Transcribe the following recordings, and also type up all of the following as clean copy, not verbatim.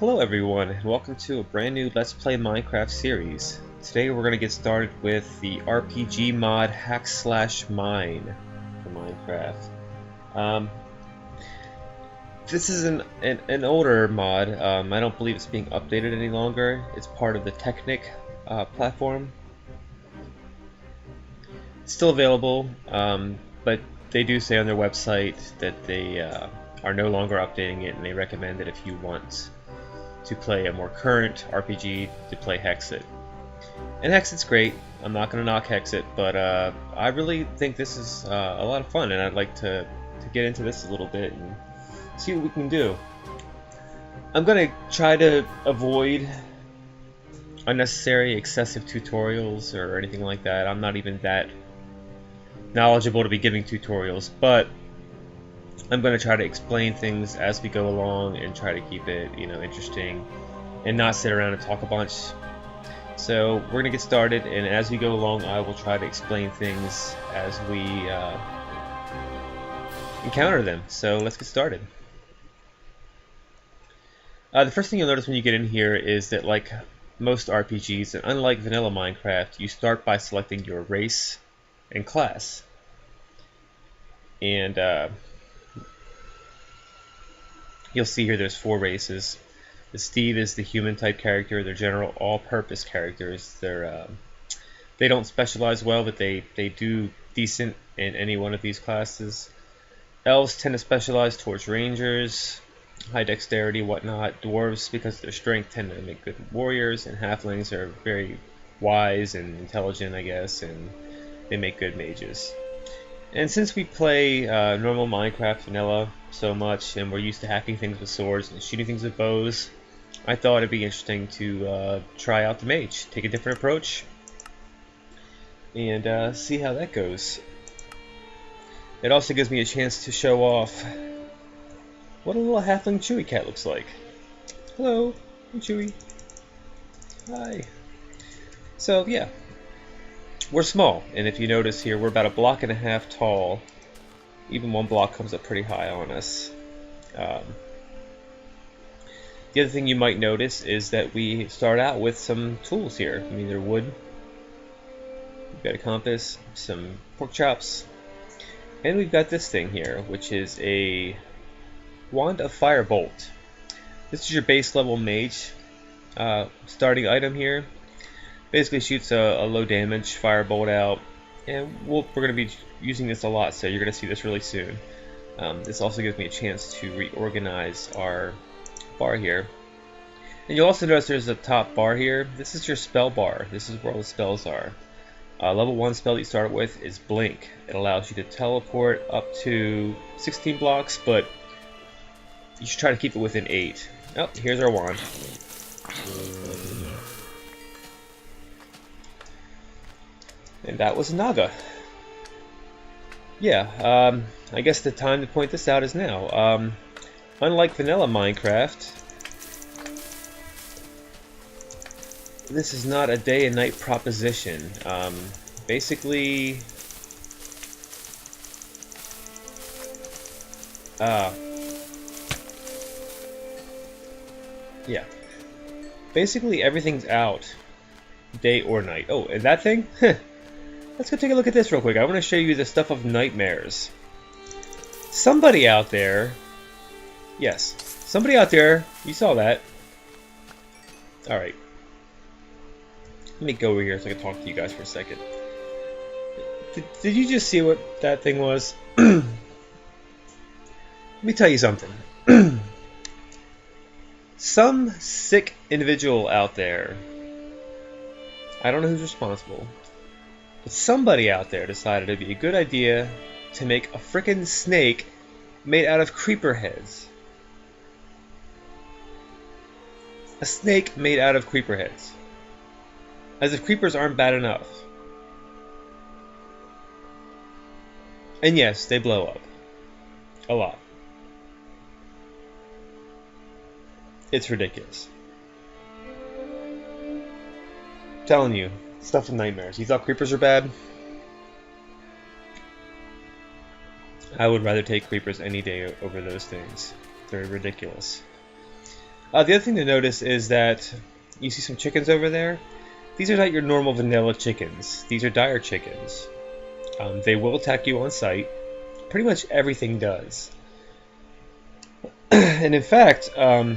Hello everyone, and welcome to a brand new Let's Play Minecraft series. Today we're going to get started with the RPG mod Hack/Mine for Minecraft. This is an older mod. I don't believe it's being updated any longer. It's part of the Technic platform. It's still available, but they do say on their website that they are no longer updating it, and they recommend that if you want to play a more current RPG, to play Hexit. And Hexit's great. I'm not going to knock Hexit, but I really think this is a lot of fun, and I'd like to get into this a little bit and see what we can do. I'm going to try to avoid unnecessary, excessive tutorials or anything like that. I'm not even that knowledgeable to be giving tutorials, but I'm going to try to explain things as we go along and try to keep it, interesting and not sit around and talk a bunch. So we're going to get started, and as we go along I will try to explain things as we encounter them. So let's get started. The first thing you'll notice when you get in here is that, like most RPGs, and unlike vanilla Minecraft, you start by selecting your race and class. And you'll see here there's 4 races. The Steve is the human type character. They're general all-purpose characters. They don't specialize well, but they do decent in any one of these classes. Elves tend to specialize towards rangers, high dexterity, whatnot. Dwarves, because of their strength, tend to make good warriors, and halflings are very wise and intelligent, I guess, and they make good mages. And since we play normal Minecraft vanilla so much, and we're used to hacking things with swords and shooting things with bows, I thought it'd be interesting to try out the mage, take a different approach, and see how that goes. It also gives me a chance to show off what a little halfling Chuey Cat looks like. Hello, I'm Chuey. Hi. So yeah. We're small, and if you notice here, we're about 1.5 blocks tall. Even 1 block comes up pretty high on us. The other thing you might notice is that we start out with some tools here. I mean, they're wood. We've got a compass, some pork chops, and we've got this thing here, which is a wand of firebolt. This is your base level mage starting item here. Basically shoots a low damage firebolt out, and we're going to be using this a lot, so you're going to see this really soon. This also gives me a chance to reorganize our bar here. And you'll also notice there's a top bar here. This is your spell bar. This is where all the spells are. Level 1 spell that you start with is Blink. It allows you to teleport up to 16 blocks, but you should try to keep it within 8. Oh, here's our wand. And that was Naga. Yeah, I guess the time to point this out is now. Unlike vanilla Minecraft, this is not a day and night proposition. Basically, yeah. Basically everything's out, day or night. Oh, and that thing? Let's go take a look at this real quick. I want to show you the stuff of nightmares. Somebody out there, yes, somebody out there, you saw that. Alright. Let me go over here so I can talk to you guys for a second. Did you just see what that thing was? Let me tell you something. Some sick individual out there, I don't know who's responsible, but somebody out there decided it'd be a good idea to make a frickin' snake made out of creeper heads. A snake made out of creeper heads. As if creepers aren't bad enough. And yes, they blow up. A lot. It's ridiculous. I'm telling you. Stuff of nightmares. You thought creepers are bad? I would rather take creepers any day over those things. They're ridiculous. The other thing to notice is that you see some chickens over there. These are not your normal vanilla chickens. These are dire chickens. They will attack you on sight. Pretty much everything does. And in fact, I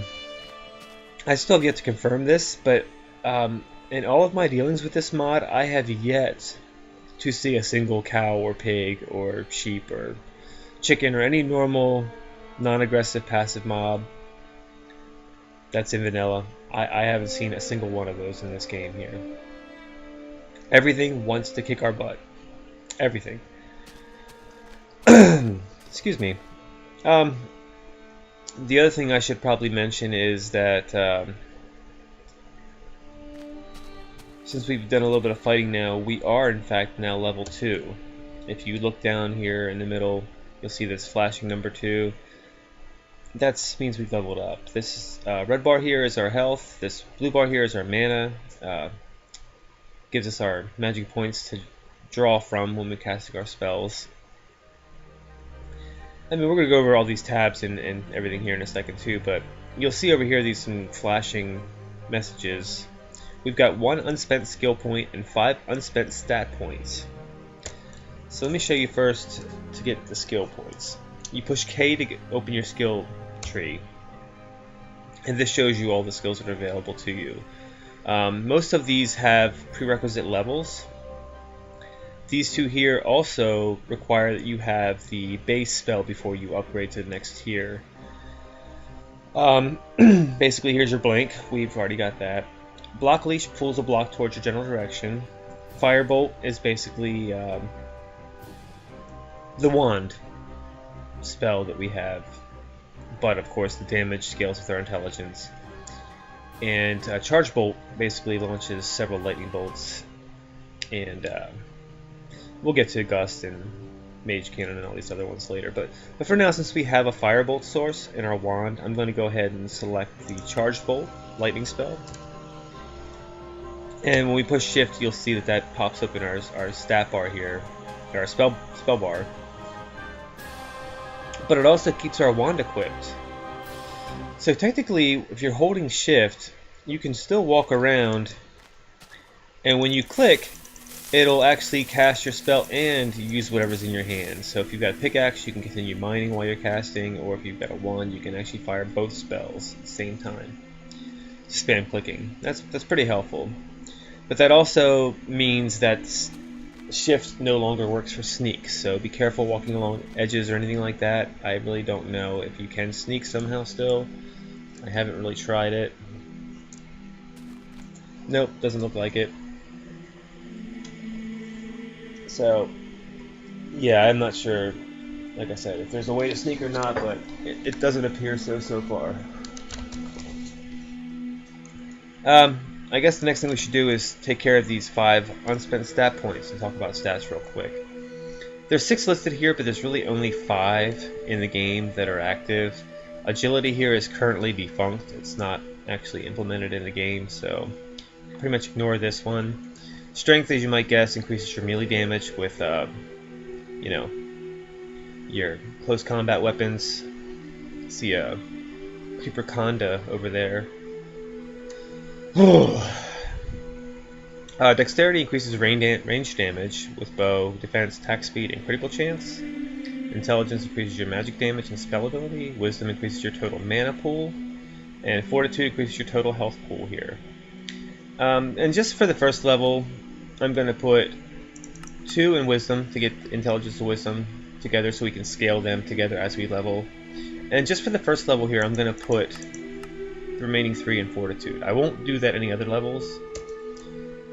still have yet to confirm this, but in all of my dealings with this mod, I have yet to see a single cow or pig or sheep or chicken or any normal non-aggressive passive mob that's in vanilla. I haven't seen a single one of those in this game here. Everything wants to kick our butt. Everything. Excuse me. The other thing I should probably mention is that since we've done a little bit of fighting now, we are in fact now level 2. If you look down here in the middle, you'll see this flashing number 2. That means we've leveled up. This red bar here is our health. This blue bar here is our mana. Gives us our magic points to draw from when we're casting our spells. I mean, we're going to go over all these tabs and everything here in a second too, but you'll see over here these some flashing messages. We've got 1 unspent skill point and 5 unspent stat points. So let me show you first to get the skill points. You push K to open your skill tree, and this shows you all the skills that are available to you. Most of these have prerequisite levels. These two here also require that you have the base spell before you upgrade to the next tier. Basically, here's your blank. We've already got that. Block Leash pulls a block towards your general direction. Firebolt is basically the wand spell that we have, but of course the damage scales with our intelligence. And Charge Bolt basically launches several lightning bolts, and we'll get to Gust and Mage Cannon and all these other ones later. But for now, since we have a Firebolt source in our wand, I'm going to go ahead and select the Charge Bolt lightning spell. And when we push Shift, you'll see that pops up in our stat bar here, our spell bar. But it also keeps our wand equipped. So technically, if you're holding Shift, you can still walk around, and when you click, it'll actually cast your spell and use whatever's in your hand. So if you've got a pickaxe, you can continue mining while you're casting, or if you've got a wand, you can actually fire both spells at the same time. Spam clicking. That's pretty helpful. But that also means that Shift no longer works for sneak, so be careful walking along edges or anything like that. I really don't know if you can sneak somehow still. I haven't really tried it. Nope, doesn't look like it. So, yeah, I'm not sure, like I said, if there's a way to sneak or not, but it doesn't appear so far. I guess the next thing we should do is take care of these 5 unspent stat points and talk about stats real quick. There's 6 listed here, but there's really only 5 in the game that are active. Agility here is currently defunct. It's not actually implemented in the game, so pretty much ignore this one. Strength, as you might guess, increases your melee damage with, you know, your close combat weapons. See a Creeper Conda over there. Dexterity increases range damage with bow, defense, attack speed, and critical chance. Intelligence increases your magic damage and spell ability. Wisdom increases your total mana pool. And Fortitude increases your total health pool here. And just for the first level, I'm going to put 2 in Wisdom to get Intelligence to Wisdom together so we can scale them together as we level. And just for the first level here, I'm going to put the remaining 3 in Fortitude. I won't do that any other levels,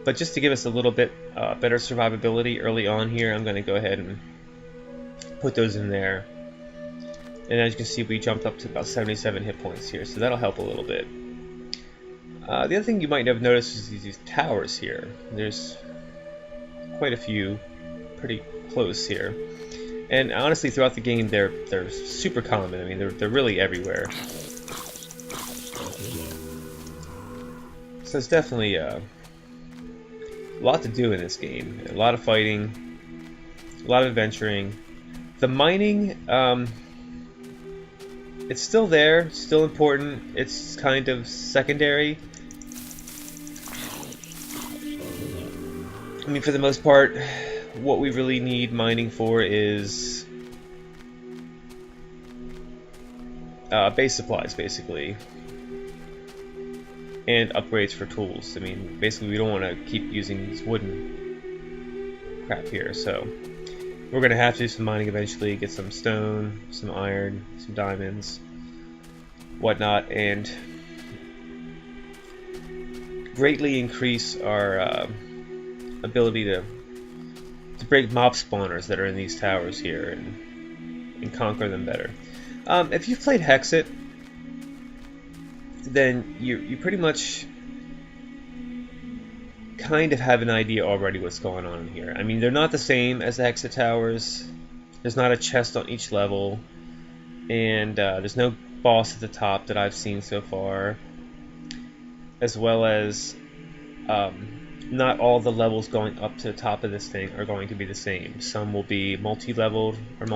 but just to give us a little bit better survivability early on here, I'm going to go ahead and put those in there. And as you can see, we jumped up to about 77 hit points here, so that'll help a little bit. The other thing you might have noticed is these towers here. There's quite a few pretty close here. And honestly, throughout the game, they're super common. I mean, they're really everywhere. So it's definitely a lot to do in this game. A lot of fighting, a lot of adventuring. The mining, it's still there, still important. It's kind of secondary. I mean, for the most part, what we really need mining for is base supplies, basically, and upgrades for tools. I mean, basically, we don't want to keep using this wooden crap here, so we're going to have to do some mining eventually, get some stone, some iron, some diamonds, whatnot, and greatly increase our ability to break mob spawners that are in these towers here and conquer them better. If you've played Hexit, then you pretty much kind of have an idea already what's going on in here. I mean, they're not the same as the Hexit towers. There's not a chest on each level, and there's no boss at the top that I've seen so far, as well as not all the levels going up to the top of this thing are going to be the same. Some will be multi-leveled or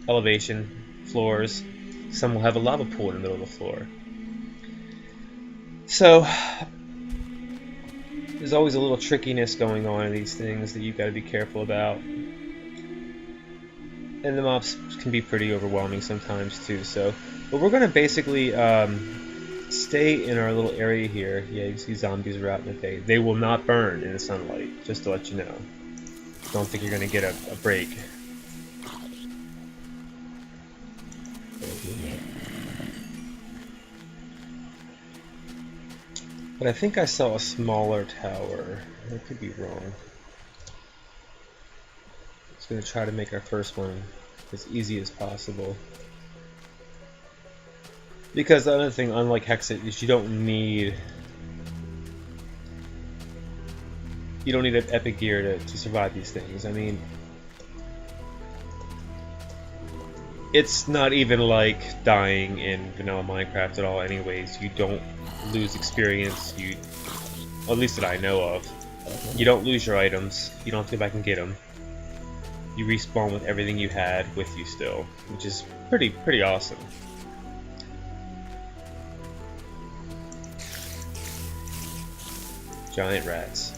elevation floors. Some will have a lava pool in the middle of the floor. So there's always a little trickiness going on in these things that you've got to be careful about. And the mobs can be pretty overwhelming sometimes too. So, but we're going to basically stay in our little area here. Yeah, you can see zombies are out in the day. They will not burn in the sunlight, just to let you know. Don't think you're going to get a break. But I think I saw a smaller tower. I could be wrong. Just going to try to make our first one as easy as possible. Because the other thing, unlike Hexit, is you don't need an epic gear to survive these things. I mean, it's not even like dying in vanilla Minecraft at all anyways. You don't lose experience, at least that I know of. You don't lose your items, you don't have to go back and get them. You respawn with everything you had with you still, which is pretty awesome. Giant rats.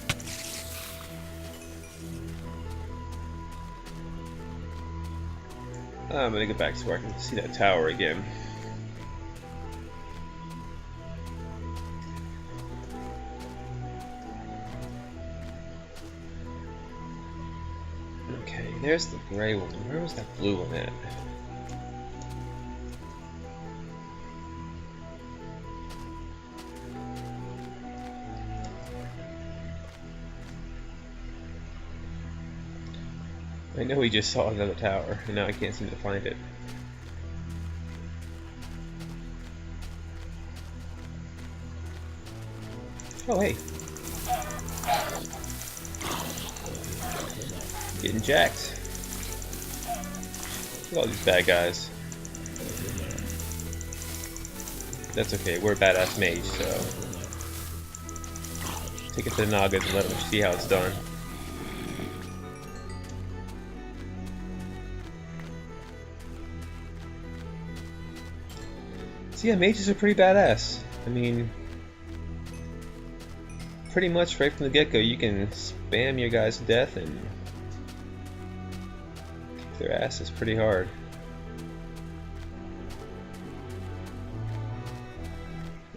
I'm gonna get back to where I can see that tower again. Okay, there's the gray one. Where was that blue one at? I know we just saw another tower, and now I can't seem to find it. Oh, hey. Getting jacked. Look at all these bad guys. That's okay, we're a badass mage, so take it to the Nagas and let them see how it's done. So yeah, mages are pretty badass. I mean, pretty much right from the get-go, you can spam your guys to death and kick their asses pretty hard.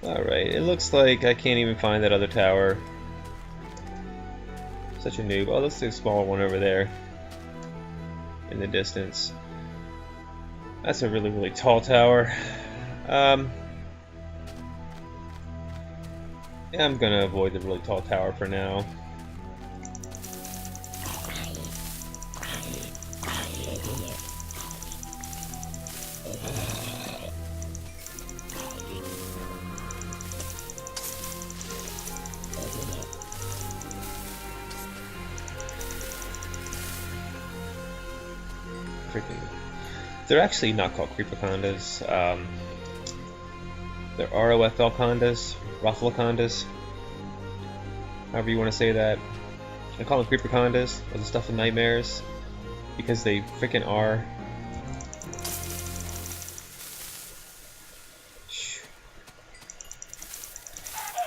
Alright, it looks like I can't even find that other tower. Such a noob. Oh, let's do a smaller one over there in the distance. That's a really tall tower. Yeah, I'm gonna avoid the really tall tower for now. They're actually not called creepercondas. They're ROFL-condas, Rafflecondas, however you want to say that. I call them creepercondas, or the stuff of nightmares, because they freaking are.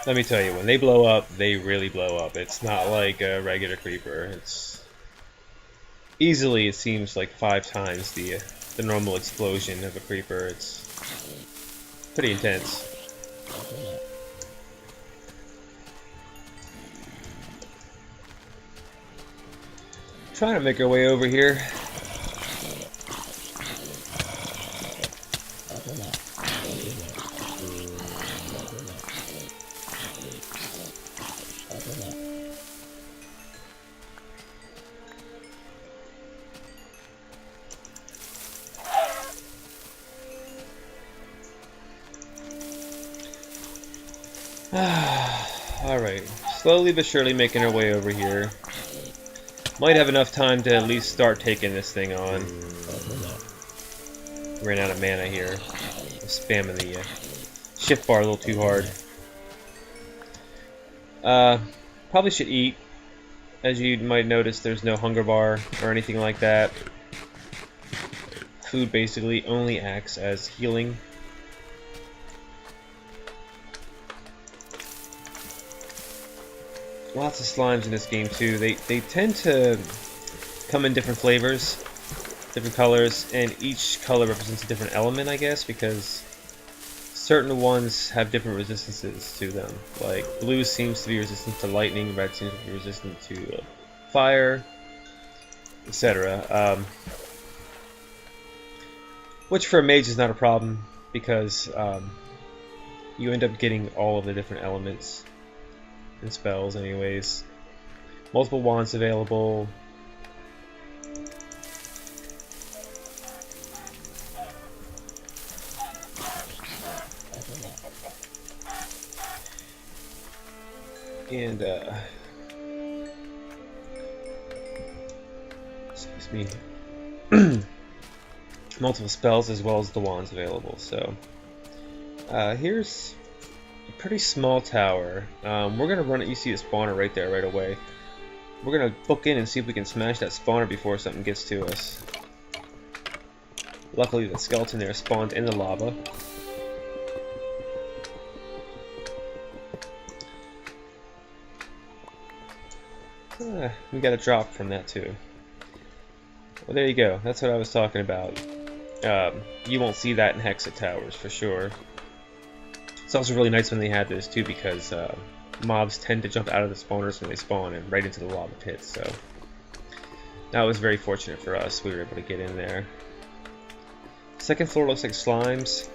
Let me tell you, when they blow up, they really blow up. It's not like a regular creeper. It's easily, it seems like 5 times the normal explosion of a creeper. It's pretty intense. Trying to make our way over here. Alright, slowly but surely making our way over here. Might have enough time to at least start taking this thing on. Ran out of mana here. I'm spamming the shift bar a little too hard. Probably should eat. As you might notice, there's no hunger bar or anything like that. Food basically only acts as healing. Lots of slimes in this game too. They tend to come in different flavors, different colors, and each color represents a different element, I guess, because certain ones have different resistances to them. Like blue seems to be resistant to lightning, red seems to be resistant to fire, etc. Which for a mage is not a problem because you end up getting all of the different elements and spells anyways. Multiple wands available. And excuse me. Multiple spells as well as the wands available. So here's a pretty small tower. We're gonna run it. You see the spawner right there, right away. We're gonna book in and see if we can smash that spawner before something gets to us. Luckily, the skeleton there spawned in the lava. We got a drop from that too. Well, there you go. That's what I was talking about. You won't see that in Hexet towers for sure. It's also really nice when they have this too, because mobs tend to jump out of the spawners when they spawn and right into the lava pits. So that was very fortunate for us. We were able to get in there. Second floor looks like slimes.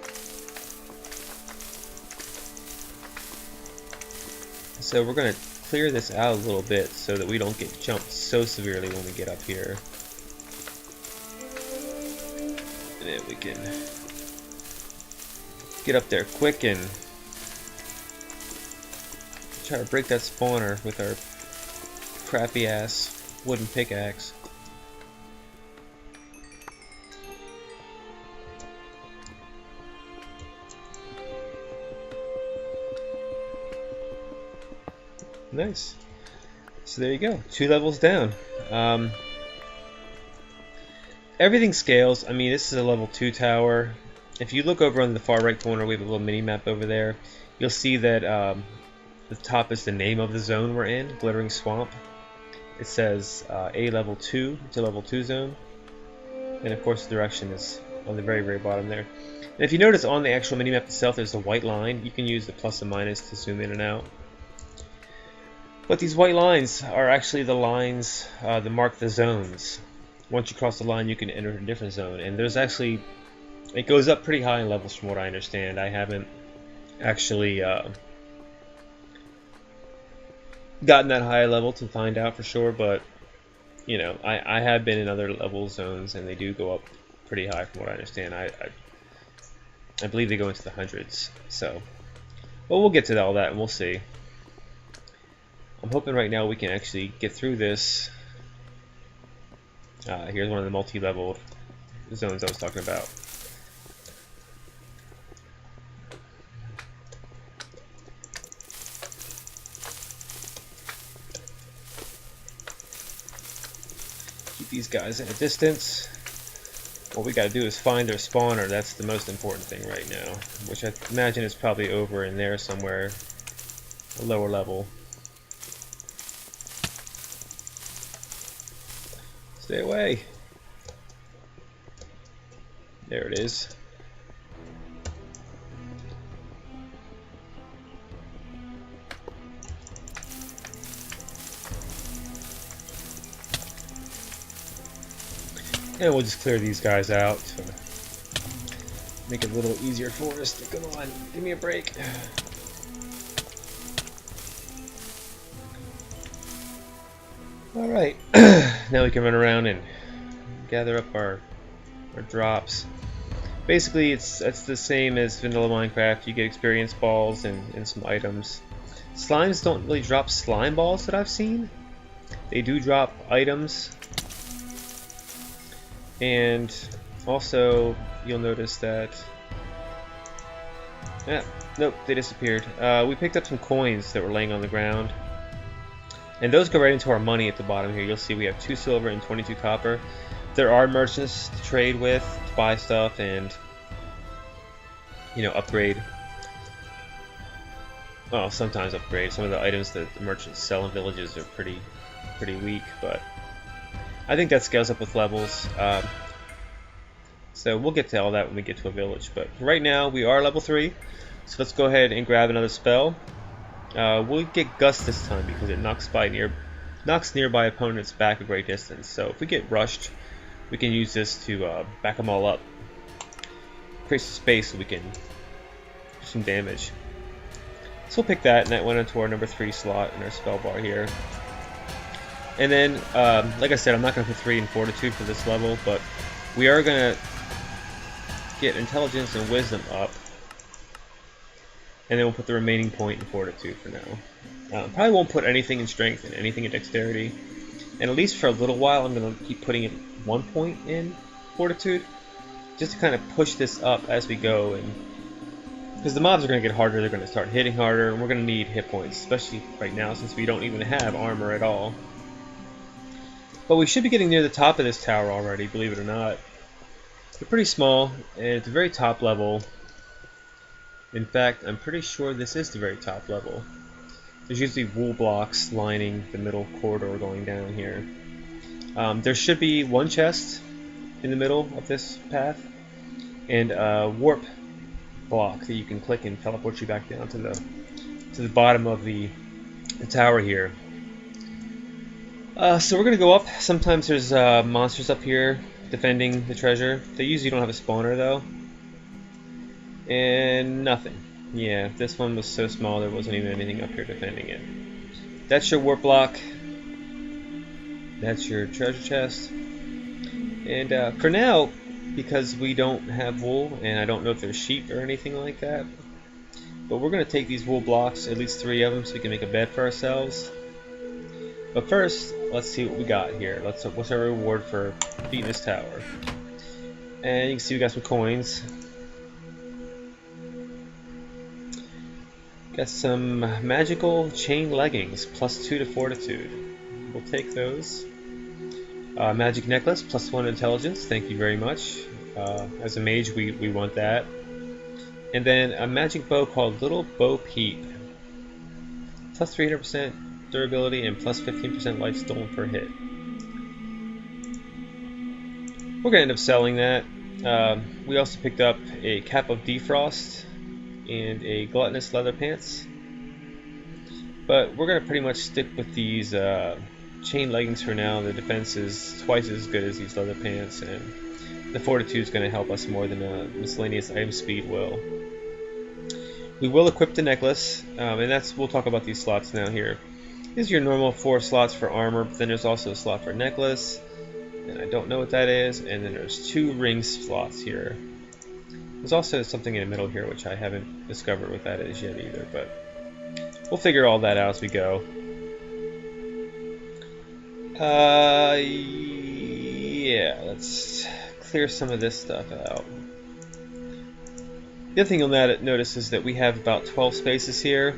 So we're gonna clear this out a little bit so that we don't get jumped so severely when we get up here. And then we can get up there quick and try to break that spawner with our crappy ass wooden pickaxe. Nice. So there you go. 2 levels down. Everything scales. I mean, this is a level 2 tower. If you look over on the far right corner, we have a little mini map over there. You'll see that the top is the name of the zone we're in, Glittering Swamp. It says A level 2 to level 2 zone. And of course the direction is on the very, very bottom there. And if you notice on the actual mini map itself, there's a white line. You can use the plus and minus to zoom in and out. But these white lines are actually the lines that mark the zones. Once you cross the line, you can enter a different zone. And there's actually, it goes up pretty high in levels from what I understand. I haven't actually gotten that high level to find out for sure, but you know, I have been in other level zones and they do go up pretty high from what I understand. I believe they go into the hundreds. So, well, we'll get to all that and we'll see. I'm hoping right now we can actually get through this. Here's one of the multi-leveled zones I was talking about. Keep these guys at a distance. What we got to do is find their spawner. That's the most important thing right now, which I imagine is probably over in there somewhere. a lower level. Stay away. There it is. And we'll just clear these guys out to make it a little easier for us. Come on, give me a break. Alright, now we can run around and gather up our drops. Basically, it's the same as vanilla Minecraft. You get experience balls and some items. Slimes don't really drop slime balls that I've seen. They do drop items. And also, you'll notice that... nope, they disappeared. We picked up some coins that were laying on the ground. And those go right into our money at the bottom here. You'll see we have 2 silver and 22 copper. There are merchants to trade with, to buy stuff and, you know, upgrade. Well, sometimes upgrade. Some of the items that the merchants sell in villages are pretty weak, but I think that scales up with levels. So we'll get to all that when we get to a village. But right now we are level 3, so let's go ahead and grab another spell. We'll get Gust this time because it knocks nearby opponents back a great distance. So if we get rushed, we can use this to back them all up. Create some space so we can do some damage. So we'll pick that, and that went into our number 3 slot in our spell bar here. And then, like I said, I'm not going to put 3 in Fortitude for this level, but we are going to get Intelligence and Wisdom up. And then we'll put the remaining point in Fortitude for now. Probably won't put anything in Strength and anything in Dexterity. And at least for a little while, I'm going to keep putting in 1 point in Fortitude. Just to kind of push this up as we go. And because the mobs are going to get harder, they're going to start hitting harder, and we're going to need hit points, especially right now since we don't even have armor at all. But we should be getting near the top of this tower already, believe it or not. They're pretty small, and at the very top level. In fact, I'm pretty sure this is the very top level. There's usually wool blocks lining the middle corridor going down here. There should be 1 chest in the middle of this path, and a warp block that you can click and teleport you back down to the bottom of the tower here. So we're gonna go up. Sometimes there's monsters up here defending the treasure. They usually don't have a spawner though. And nothing. Yeah, this one was so small there wasn't even anything up here defending it. That's your warp block. That's your treasure chest. And for now, because we don't have wool, and I don't know if there's sheep or anything like that, but we're going to take these wool blocks, at least 3 of them, so we can make a bed for ourselves. But first, let's see what we got here. What's our reward for beating this tower? And you can see we got some coins. Got some magical chain leggings, +2 to Fortitude. We'll take those. Magic necklace, +1 intelligence. Thank you very much. As a mage, we want that. And then a magic bow called Little Bo Peep. +300% durability and +15% life stolen per hit. We're gonna end up selling that. We also picked up a cap of defrost and a gluttonous leather pants, but we're gonna pretty much stick with these chain leggings for now. The defense is twice as good as these leather pants, and the fortitude is gonna help us more than a miscellaneous item speed will. We will equip the necklace, and we'll talk about these slots now here. These are your normal 4 slots for armor, but then there's also a slot for necklace, and I don't know what that is, and then there's 2 ring slots here. There's also something in the middle here which I haven't discovered what that is yet either, but we'll figure all that out as we go. Yeah, let's clear some of this stuff out. The other thing you'll notice is that we have about 12 spaces here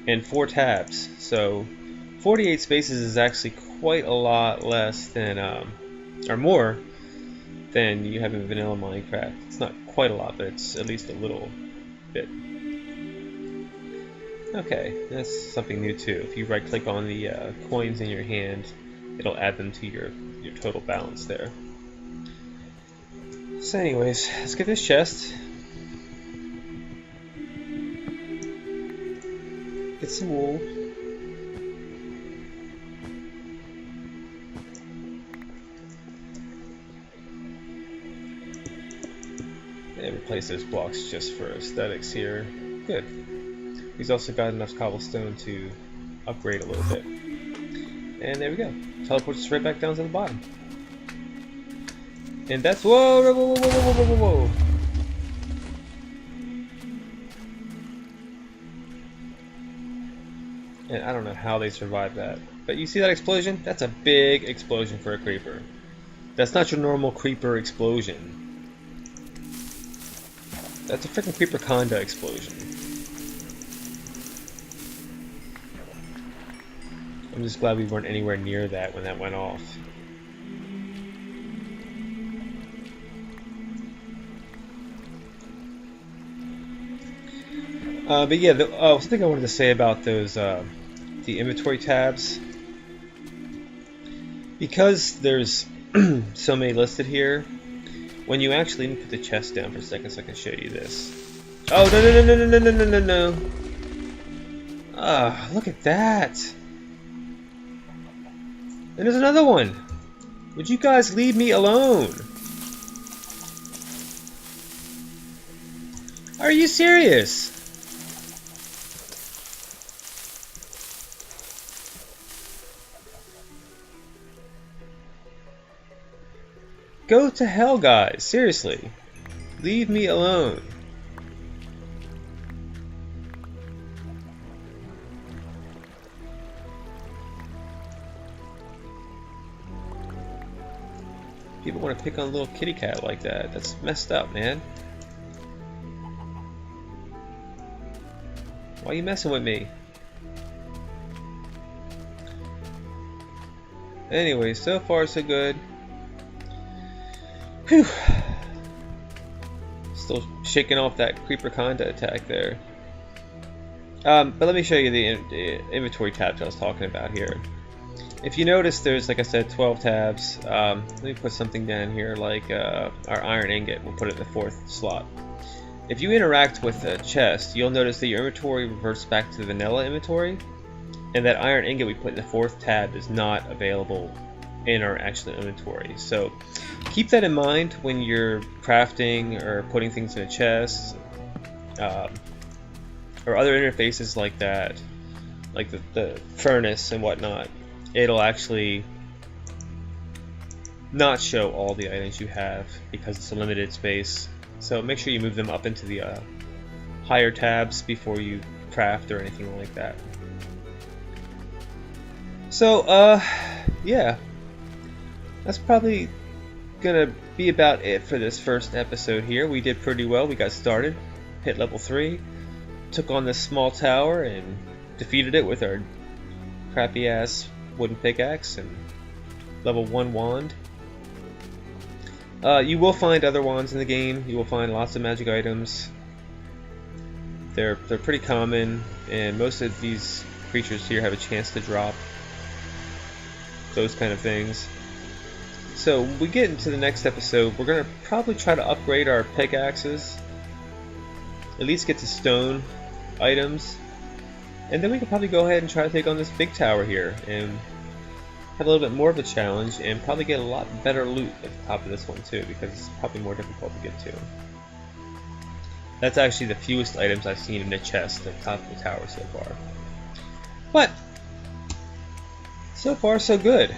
and 4 tabs, so 48 spaces is actually quite a lot less than, or more than you have in vanilla Minecraft. It's not quite a lot, but it's at least a little bit. Okay, that's something new too. If you right click on the coins in your hand, it'll add them to your total balance there. So anyways, let's get this chest. Get some wool. And replace those blocks just for aesthetics here. Good. He's also got enough cobblestone to upgrade a little bit. And there we go. Teleports us right back down to the bottom. And that's... Whoa, whoa, whoa, whoa, whoa, whoa, whoa, whoa. And I don't know how they survived that. But you see that explosion? That's a big explosion for a creeper. That's not your normal creeper explosion. That's a freaking creeper conda explosion. I'm just glad we weren't anywhere near that when that went off. But yeah, something I wanted to say about those the inventory tabs. Because there's so many listed here, when you actually put the chest down for a second so I can show you this. Oh, no, no, no, no, no, no, no, no, no. Ah, look at that. And there's another one. Would you guys leave me alone? Are you serious? Go to hell, guys. Seriously. Leave me alone. People want to pick on a little kitty cat like that. That's messed up, man. Why are you messing with me? Anyway, so far so good. Whew. Still shaking off that creeper conda attack there. But let me show you the inventory tabs I was talking about here. If you notice, there's, like I said, 12 tabs. Let me put something down here like our iron ingot. We'll put it in the 4th slot. If you interact with a chest, you'll notice that your inventory reverts back to the vanilla inventory, and that iron ingot we put in the 4th tab is not available in our actual inventory. So keep that in mind when you're crafting or putting things in a chest, or other interfaces like that, like the furnace and whatnot. It'll actually not show all the items you have because it's a limited space. So make sure you move them up into the higher tabs before you craft or anything like that. So yeah, that's probably gonna be about it for this first episode here. We did pretty well. We got started, hit level 3, took on this small tower and defeated it with our crappy ass wooden pickaxe and level 1 wand. You will find other wands in the game. You will find lots of magic items. They're pretty common, and most of these creatures here have a chance to drop those kind of things. So when we get into the next episode, we're gonna probably try to upgrade our pickaxes, at least get to stone items, and then we can probably go ahead and try to take on this big tower here and have a little bit more of a challenge and probably get a lot better loot at the top of this one too, because it's probably more difficult to get to. That's actually the fewest items I've seen in a chest at the top of the tower so far. But so far so good.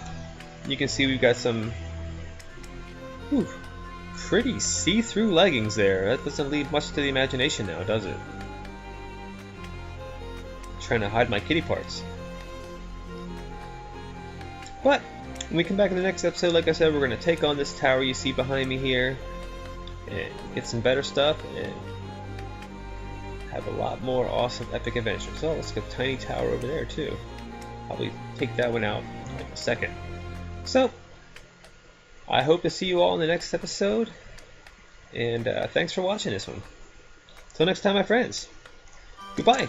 You can see we've got some pretty see-through leggings there. That doesn't leave much to the imagination now, does it? Trying to hide my kitty parts. But when we come back in the next episode, like I said, we're going to take on this tower you see behind me here and get some better stuff and have a lot more awesome epic adventures. So let's get a tiny tower over there too. Probably take that one out in like a second. So I hope to see you all in the next episode, and thanks for watching this one. Till next time, my friends. Goodbye.